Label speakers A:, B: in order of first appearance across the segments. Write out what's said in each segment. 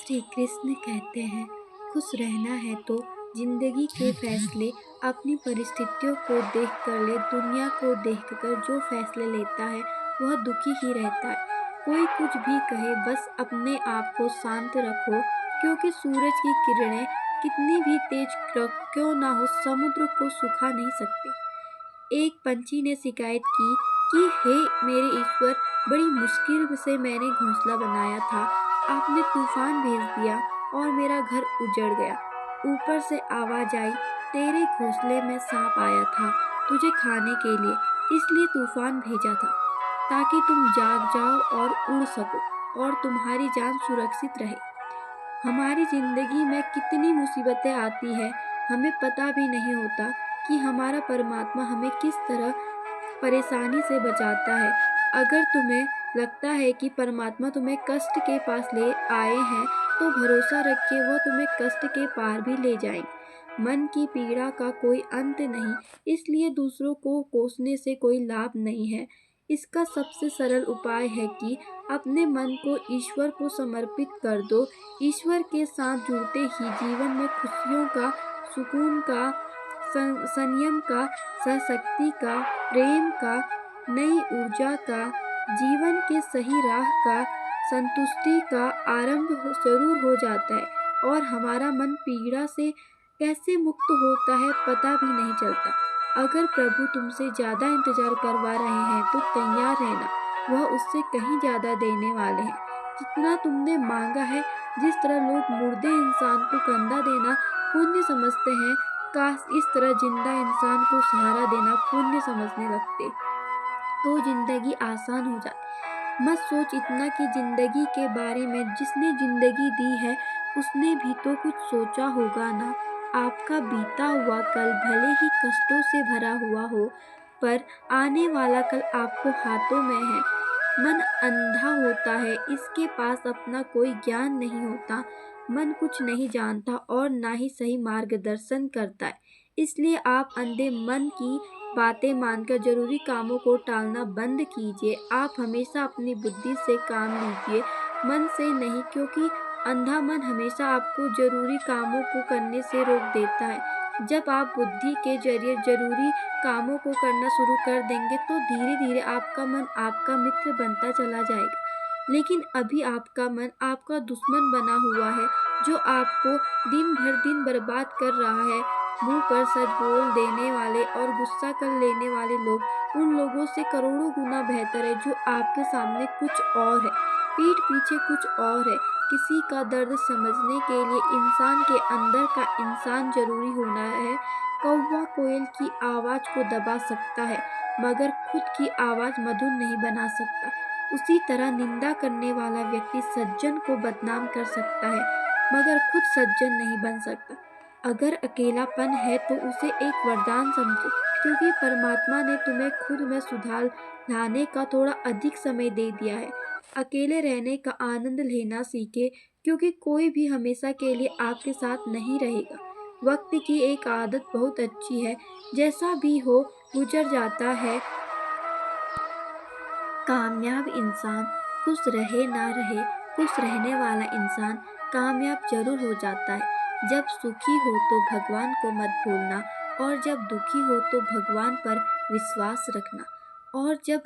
A: श्री कृष्ण कहते हैं, खुश रहना है तो जिंदगी के फैसले अपनी परिस्थितियों को देख कर ले। दुनिया को देखकर जो फैसले लेता है वह दुखी ही रहता है। कोई कुछ भी कहे, बस अपने आप को शांत रखो, क्योंकि सूरज की किरणें कितनी भी तेज क्यों ना हो, समुद्र को सुखा नहीं सकते। एक पंछी ने शिकायत की कि हे मेरे ईश्वर, बड़ी मुश्किल से मैंने घोंसला बनाया था, आपने तूफान भेज दिया और मेरा घर उजड़ गया। ऊपर से आवाज आई, तेरे घोंसले में सांप आया था तुझे खाने के लिए, इसलिए तूफान भेजा था, ताकि तुम जाग जाओ और उड़ सको और तुम्हारी जान सुरक्षित रहे। हमारी जिंदगी में कितनी मुसीबतें आती है, हमें पता भी नहीं होता कि हमारा परमात्मा हमें किस तरह परेशानी से बचाता है। अगर तुम्हें लगता है कि परमात्मा तुम्हें कष्ट के पास ले आए हैं, तो भरोसा रखिए वह तुम्हें कष्ट के पार भी ले जाएंगे। मन की पीड़ा का कोई अंत नहीं, इसलिए दूसरों को कोसने से कोई लाभ नहीं है। इसका सबसे सरल उपाय है कि अपने मन को ईश्वर को समर्पित कर दो। ईश्वर के साथ जुड़ते ही जीवन में खुशियों का, सुकून का, संयम का, सहशक्ति का, प्रेम का, नई ऊर्जा का, जीवन के सही राह का, संतुष्टि का आरंभ जरूर हो जाता है और हमारा मन पीड़ा से कैसे मुक्त होता है पता भी नहीं चलता। अगर प्रभु तुमसे ज्यादा इंतजार करवा रहे हैं तो तैयार रहना, वह उससे कहीं ज्यादा देने वाले हैं। जितना तुमने मांगा है, जिस तरह लोग मुर्दे इंसान को कंधा देना पुण्य समझते हैं, काश इस तरह जिंदा इंसान को सहारा देना पुण्य समझने लगते तो जिंदगी आसान हो जाती। मत सोच इतना कि जिंदगी के बारे में, जिसने जिंदगी दी है उसने भी तो कुछ सोचा होगा ना। आपका बीता हुआ कल भले ही कष्टों से भरा हुआ हो, पर आने वाला कल आपको हाथों में है। मन अंधा होता है, इसके पास अपना कोई ज्ञान नहीं होता। मन कुछ नहीं जानता और ना ही सही मार्गदर्शन करता है। इसलिए आप अंधे मन की बातें मानकर जरूरी कामों को टालना बंद कीजिए। आप हमेशा अपनी बुद्धि से काम लीजिए, मन से नहीं, क्योंकि अंधा मन हमेशा आपको जरूरी कामों को करने से रोक देता है। जब आप बुद्धि के जरिए जरूरी कामों को करना शुरू कर देंगे तो धीरे धीरे आपका मन आपका मित्र बनता चला जाएगा। लेकिन अभी आपका मन आपका दुश्मन बना हुआ है, जो आपको दिन भर दिन बर्बाद कर रहा है। मुंह पर सच बोल देने वाले और गुस्सा कर लेने वाले लोग उन लोगों से करोड़ों गुना बेहतर है जो आपके सामने कुछ और है, पीठ पीछे कुछ और है। किसी का दर्द समझने के लिए इंसान के अंदर का इंसान जरूरी होना है। कौवा कोयल की आवाज को दबा सकता है, मगर खुद की आवाज मधुर नहीं बना सकता। उसी तरह निंदा करने वाला व्यक्ति सज्जन को बदनाम कर सकता है, मगर खुद सज्जन नहीं बन सकता। अगर अकेलापन है तो उसे एक वरदान समझो, क्योंकि परमात्मा ने तुम्हें खुद में सुधार लाने का थोड़ा अधिक समय दे दिया है। अकेले रहने का आनंद लेना सीखे, क्योंकि कोई भी हमेशा के लिए आपके साथ नहीं रहेगा। वक्त की एक आदत बहुत अच्छी है, जैसा भी हो गुजर जाता है। कामयाब इंसान खुश रहे ना रहे, खुश रहने वाला इंसान कामयाब जरूर हो जाता है। जब सुखी हो तो भगवान को मत भूलना, और जब दुखी हो तो भगवान पर विश्वास रखना। और जब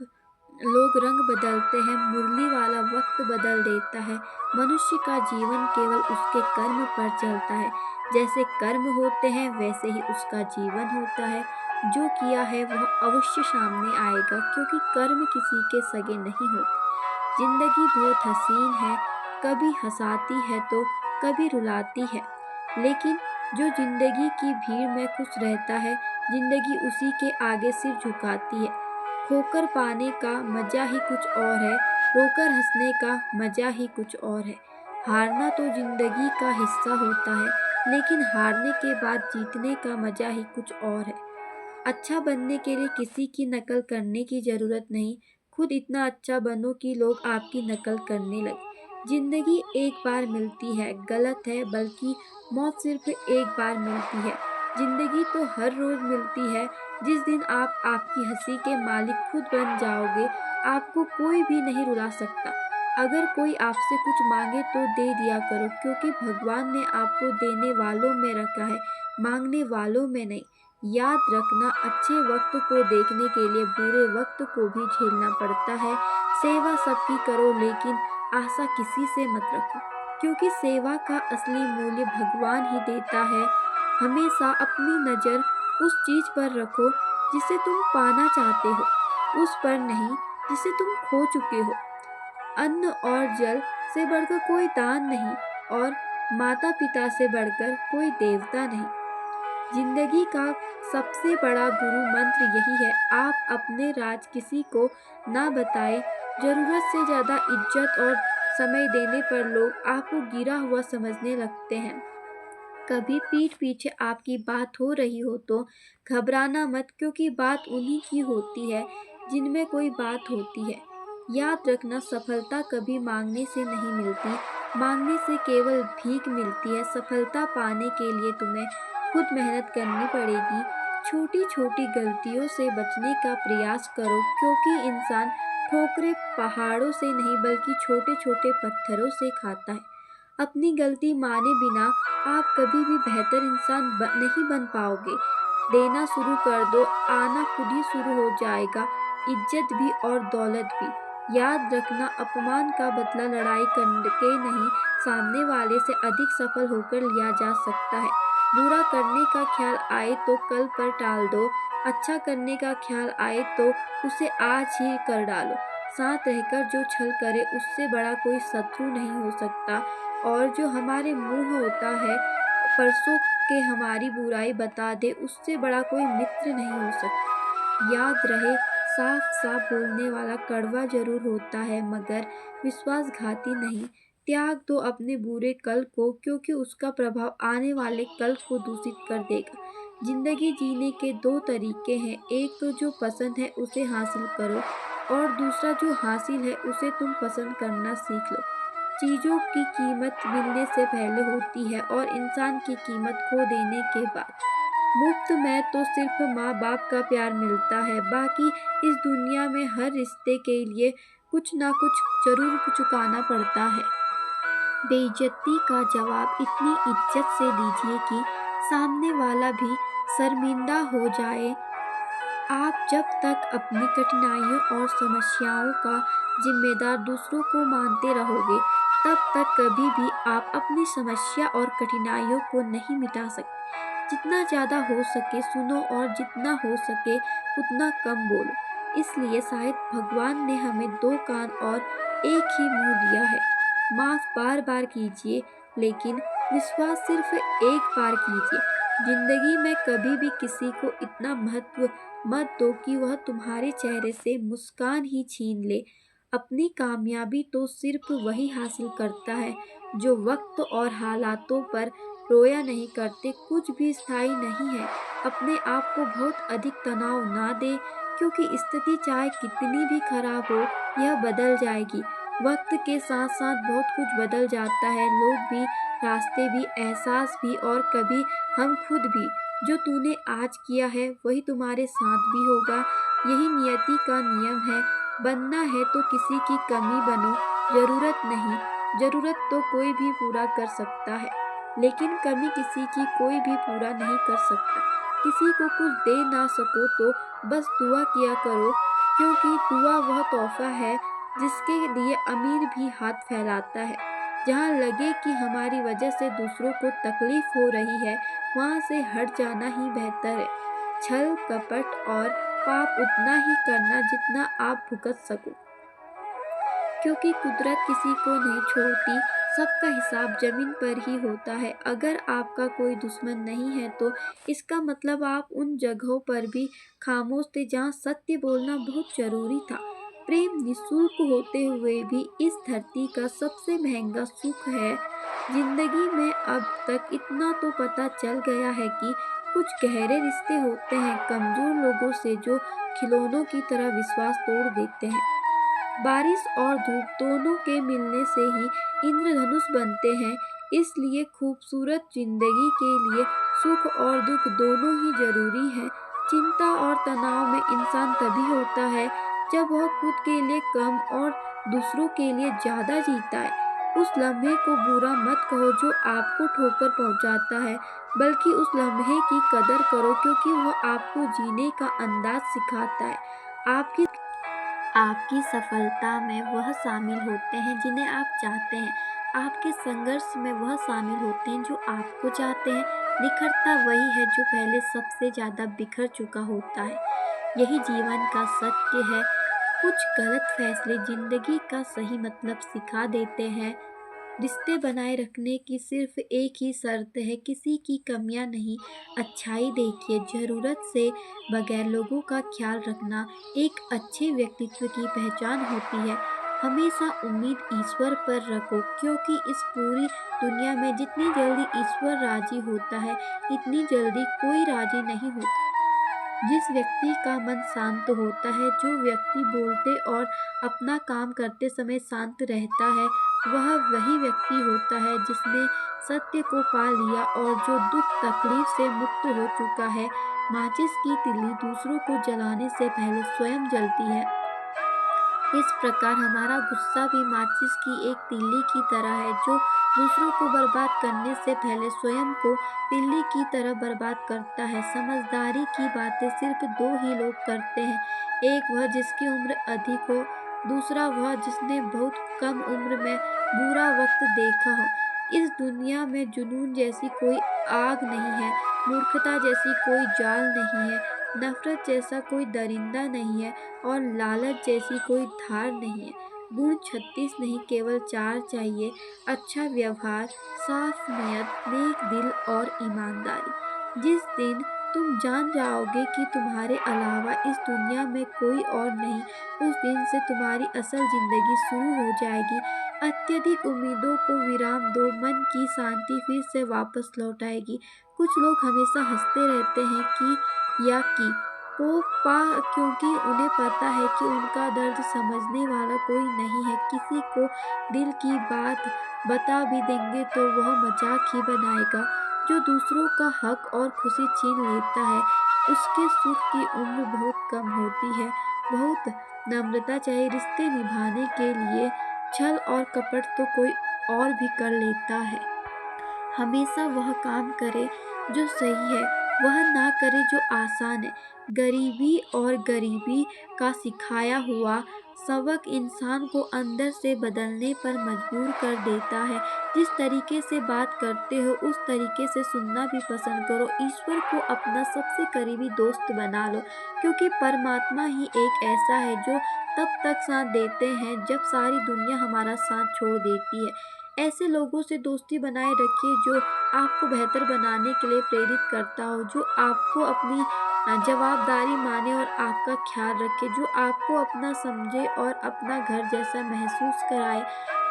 A: लोग रंग बदलते हैं, मुरली वाला वक्त बदल देता है। मनुष्य का जीवन केवल उसके कर्म पर चलता है। जैसे कर्म होते हैं वैसे ही उसका जीवन होता है। जो किया है वह अवश्य सामने आएगा, क्योंकि कर्म किसी के सगे नहीं होते। जिंदगी बहुत हसीन है, कभी हंसाती है तो कभी रुलाती है, लेकिन जो जिंदगी की भीड़ में खुश रहता है, जिंदगी उसी के आगे सिर झुकाती है। खोकर पाने का मजा ही कुछ और है, रोकर हंसने का मजा ही कुछ और है। हारना तो जिंदगी का हिस्सा होता है, लेकिन हारने के बाद जीतने का मजा ही कुछ और है। अच्छा बनने के लिए किसी की नकल करने की जरूरत नहीं, खुद इतना अच्छा बनो कि लोग आपकी नकल करने लगे। जिंदगी एक बार मिलती है, गलत है, बल्कि मौत सिर्फ एक बार मिलती है। जिंदगी तो हर रोज मिलती है। जिस दिन आप आपकी हंसी के मालिक खुद बन जाओगे, आपको कोई भी नहीं रुला सकता। अगर कोई आपसे कुछ मांगे तो दे दिया करो, क्योंकि भगवान ने आपको देने वालों में रखा है, मांगने वालों में नहीं। याद रखना, अच्छे वक्त को देखने के लिए बुरे वक्त को भी झेलना पड़ता है। सेवा सबकी करो, लेकिन आशा किसी से मत रखो, क्योंकि सेवा का असली मूल्य भगवान ही देता है। हमेशा अपनी नज़र उस चीज़ पर रखो जिसे तुम पाना चाहते हो, उस पर नहीं जिसे तुम खो चुके हो। अन्न और जल से बढ़कर कोई दान नहीं, और माता पिता से बढ़कर कोई देवता नहीं। जिंदगी का सबसे बड़ा गुरु मंत्र यही है, आप अपने राज किसी को ना बताएं। जरूरत से ज्यादा इज्जत और समय देने पर लोग आपको गिरा हुआ समझने लगते हैं। कभी पीठ पीछे आपकी बात हो रही हो तो घबराना मत, क्योंकि बात उन्हीं की होती है जिनमें कोई बात होती है। याद रखना, सफलता कभी मांगने से नहीं मिलती, मांगने से केवल भीख मिलती है। सफलता पाने के लिए तुम्हें खुद मेहनत करनी पड़ेगी। छोटी छोटी गलतियों से बचने का प्रयास करो, क्योंकि इंसान ठोकरें पहाड़ों से नहीं बल्कि छोटे छोटे पत्थरों से खाता है। अपनी गलती माने बिना आप कभी भी बेहतर इंसान नहीं बन पाओगे। देना शुरू कर दो, आना खुद ही शुरू हो जाएगा, इज्जत भी और दौलत भी। याद रखना, अपमान का बदला लड़ाई करके नहीं, सामने वाले से अधिक सफल होकर लिया जा सकता है। बुरा करने का ख्याल आए तो कल पर टाल दो, अच्छा करने का ख्याल आए तो उसे आज ही कर डालो। साथ रहकर जो छल करे उससे बड़ा कोई शत्रु नहीं हो सकता, और जो हमारे मुंह होता है परसों के हमारी बुराई बता दे, उससे बड़ा कोई मित्र नहीं हो सकता। याद रहे, साफ साफ बोलने वाला कड़वा जरूर होता है, मगर विश्वासघाती नहीं। त्याग दो अपने बुरे कल को, क्योंकि उसका प्रभाव आने वाले कल को दूषित कर देगा। जिंदगी जीने के दो तरीके हैं, एक तो जो पसंद है उसे हासिल करो, और दूसरा जो हासिल है उसे तुम पसंद करना सीख लो। चीज़ों की कीमत मिलने से पहले होती है, और इंसान की कीमत खो देने के बाद। मुफ्त में तो सिर्फ माँ बाप का प्यार मिलता है, बाकी इस दुनिया में हर रिश्ते के लिए कुछ ना कुछ जरूर चुकाना पड़ता है। बेइज्जती का जवाब इतनी इज्जत से दीजिए कि सामने वाला भी शर्मिंदा हो जाए। आप जब तक अपनी कठिनाइयों और समस्याओं का जिम्मेदार दूसरों को मानते रहोगे, तब तक कभी भी आप अपनी समस्या और कठिनाइयों को नहीं मिटा सकते। जितना ज़्यादा हो सके सुनो, और जितना हो सके उतना कम बोलो। इसलिए शायद भगवान ने हमें दो कान और एक ही मुंह दिया है। माफ़ बार बार कीजिए, लेकिन विश्वास सिर्फ एक बार कीजिए। जिंदगी में कभी भी किसी को इतना महत्व मत दो कि वह तुम्हारे चेहरे से मुस्कान ही छीन ले। अपनी कामयाबी तो सिर्फ वही हासिल करता है जो वक्त और हालातों पर रोया नहीं करते। कुछ भी स्थायी नहीं है। अपने आप को बहुत अधिक तनाव ना दे, क्योंकि स्थिति चाहे कितनी भी खराब हो, यह बदल जाएगी। वक्त के साथ साथ बहुत कुछ बदल जाता है, लोग भी, रास्ते भी, एहसास भी, और कभी हम खुद भी। जो तूने आज किया है वही तुम्हारे साथ भी होगा। यही नियति का नियम है। बनना है तो किसी की कमी बनो, जरूरत नहीं। जरूरत तो कोई भी पूरा कर सकता है, लेकिन कमी किसी की कोई भी पूरा नहीं कर सकता। किसी को कुछ दे ना सको तो बस दुआ किया करो, क्योंकि दुआ वह तोहफा है जिसके लिए अमीर भी हाथ फैलाता है। जहाँ लगे कि हमारी वजह से दूसरों को तकलीफ हो रही है, वहाँ से हट जाना ही बेहतर है। छल कपट और पाप उतना ही करना जितना आप भुगत सको, क्योंकि कुदरत किसी को नहीं छोड़ती। सबका हिसाब जमीन पर ही होता है। अगर आपका कोई दुश्मन नहीं है तो इसका मतलब आप उन जगहों पर भी खामोश थे जहाँ सत्य बोलना बहुत जरूरी था। प्रेम निःशुल्क होते हुए भी इस धरती का सबसे महंगा सुख है। जिंदगी में अब तक इतना तो पता चल गया है कि कुछ गहरे रिश्ते होते हैं कमजोर लोगों से, जो खिलौनों की तरह विश्वास तोड़ देते हैं। बारिश और धूप दोनों के मिलने से ही इंद्रधनुष बनते हैं। इसलिए खूबसूरत जिंदगी के लिए सुख और दुख दोनों ही जरूरी हैं। चिंता और तनाव में इंसान तभी होता है जब वह खुद के लिए कम और दूसरों के लिए ज़्यादा जीता है। उस लम्हे को बुरा मत कहो जो आपको ठोकर पहुंचाता है, बल्कि उस लम्हे की कदर करो क्योंकि वह आपको जीने का अंदाज सिखाता है। आपकी आपकी सफलता में वह शामिल होते हैं जिन्हें आप चाहते हैं। आपके संघर्ष में वह शामिल होते हैं जो आपको चाहते हैं। निखरता वही है जो पहले सबसे ज़्यादा बिखर चुका होता है। यही जीवन का सत्य है। कुछ गलत फैसले जिंदगी का सही मतलब सिखा देते हैं। रिश्ते बनाए रखने की सिर्फ एक ही शर्त है, किसी की कमियां नहीं, अच्छाई देखिए। ज़रूरत से बगैर लोगों का ख्याल रखना एक अच्छे व्यक्तित्व की पहचान होती है। हमेशा उम्मीद ईश्वर पर रखो क्योंकि इस पूरी दुनिया में जितनी जल्दी ईश्वर राजी होता है, इतनी जल्दी कोई राजी नहीं होता। जिस व्यक्ति का मन शांत होता है, जो व्यक्ति बोलते और अपना काम करते समय शांत रहता है, वह वही व्यक्ति होता है जिसने सत्य को पा लिया और जो दुख तकलीफ से मुक्त हो चुका है। माचिस की तिल्ली दूसरों को जलाने से पहले स्वयं जलती है। इस प्रकार हमारा गुस्सा भी माचिस की एक तिल्ली की तरह है जो दूसरों को बर्बाद करने से पहले स्वयं को तिल्ली की तरह बर्बाद करता है। समझदारी की बातें सिर्फ दो ही लोग करते हैं, एक वह जिसकी उम्र अधिक हो, दूसरा वह जिसने बहुत कम उम्र में बुरा वक्त देखा हो। इस दुनिया में जुनून जैसी कोई आग नहीं है, मूर्खता जैसी कोई जाल नहीं है, नफरत जैसा कोई दरिंदा नहीं है और लालच जैसी कोई धार नहीं है। गुण 36 नहीं, केवल 4 चाहिए: अच्छा व्यवहार, साफ नियत, नेक दिल और ईमानदारी। जिस दिन तुम जान जाओगे कि तुम्हारे अलावा इस दुनिया में कोई और नहीं, उस दिन से तुम्हारी असल जिंदगी शुरू हो जाएगी। अत्यधिक उम्मीदों को विराम दो, मन की शांति फिर से वापस लौट आएगी। कुछ लोग हमेशा हंसते रहते हैं कि पा क्योंकि उन्हें पता है कि उनका दर्द समझने वाला कोई नहीं है। किसी को दिल की बात बता भी देंगे तो वह मजाक ही बनाएगा। जो दूसरों का हक और खुशी छीन लेता है, उसके सुख की उम्र बहुत कम होती है। बहुत नम्रता चाहिए रिश्ते निभाने के लिए। छल और कपट तो कोई और भी कर लेता है। हमेशा वह काम करे जो सही है, वह ना करे जो आसान है। गरीबी और गरीबी का सिखाया हुआ सबक इंसान को अंदर से बदलने पर मजबूर कर देता है। जिस तरीके से बात करते हो उस तरीके से सुनना भी पसंद करो। ईश्वर को अपना सबसे करीबी दोस्त बना लो क्योंकि परमात्मा ही एक ऐसा है जो तब तक साथ देते हैं जब सारी दुनिया हमारा साथ छोड़ देती है। ऐसे लोगों से दोस्ती बनाए रखिए जो आपको बेहतर बनाने के लिए प्रेरित करता हो, जो आपको अपनी जवाबदारी माने और आपका ख्याल रखे, जो आपको अपना समझे और अपना घर जैसा महसूस कराए,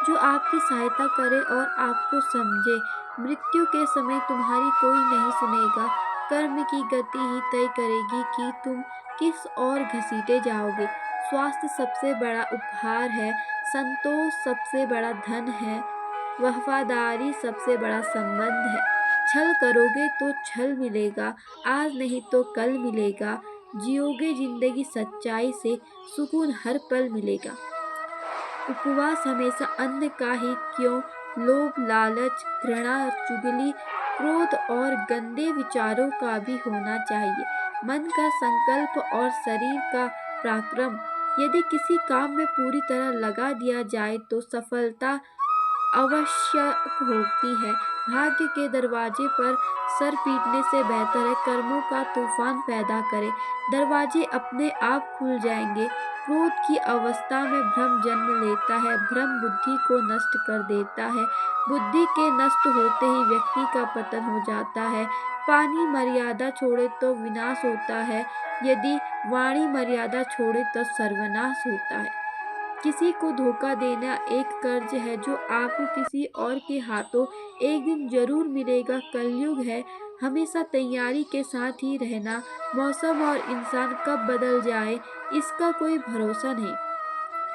A: जो आपकी सहायता करे और आपको समझे। मृत्यु के समय तुम्हारी कोई नहीं सुनेगा। कर्म की गति ही तय करेगी कि तुम किस ओर घसीटे जाओगे। स्वास्थ्य सबसे बड़ा उपहार है, संतोष सबसे बड़ा धन है, वफादारी सबसे बड़ा संबंध है। छल करोगे तो छल मिलेगा, आज नहीं तो कल मिलेगा। जियोगे जिंदगी सच्चाई से, सुकून हर पल मिलेगा। उपवास हमेशा अन्न का ही क्यों, लोभ, लालच, घृणा, चुगली, क्रोध और गंदे विचारों का भी होना चाहिए। मन का संकल्प और शरीर का पराक्रम। यदि किसी काम में पूरी तरह लगा दिया जाए तो सफलता आवश्यक होती है। भाग्य के दरवाजे पर सर पीटने से बेहतर है कर्मों का तूफान पैदा करें। दरवाजे अपने आप खुल जाएंगे। क्रोध की अवस्था में भ्रम जन्म लेता है, भ्रम बुद्धि को नष्ट कर देता है। बुद्धि के नष्ट होते ही व्यक्ति का पतन हो जाता है। पानी मर्यादा छोड़े तो विनाश होता है, यदि वाणी मर्यादा छोड़े तो सर्वनाश होता है। किसी को धोखा देना एक कर्ज है जो आपको किसी और के हाथों एक दिन जरूर मिलेगा। कलयुग है, हमेशा तैयारी के साथ ही रहना। मौसम और इंसान कब बदल जाए इसका कोई भरोसा नहीं।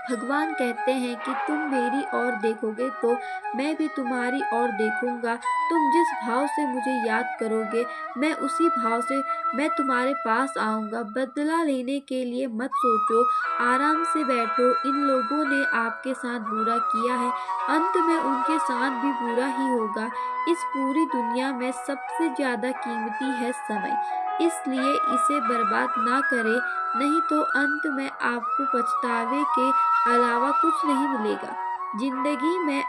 A: भगवान कहते हैं कि तुम मेरी ओर देखोगे तो मैं भी तुम्हारी ओर देखूंगा। तुम जिस भाव से मुझे याद करोगे मैं उसी भाव से मैं तुम्हारे पास आऊंगा। बदला लेने के लिए मत सोचो, आराम से बैठो। इन लोगों ने आपके साथ बुरा किया है, अंत में उनके साथ भी बुरा ही होगा। इस पूरी दुनिया में सबसे ज्यादा कीमती है समय, इसलिए इसे बर्बाद ना करें, नहीं तो अंत में आपको पछतावे के अलावा कुछ नहीं मिलेगा। जिंदगी में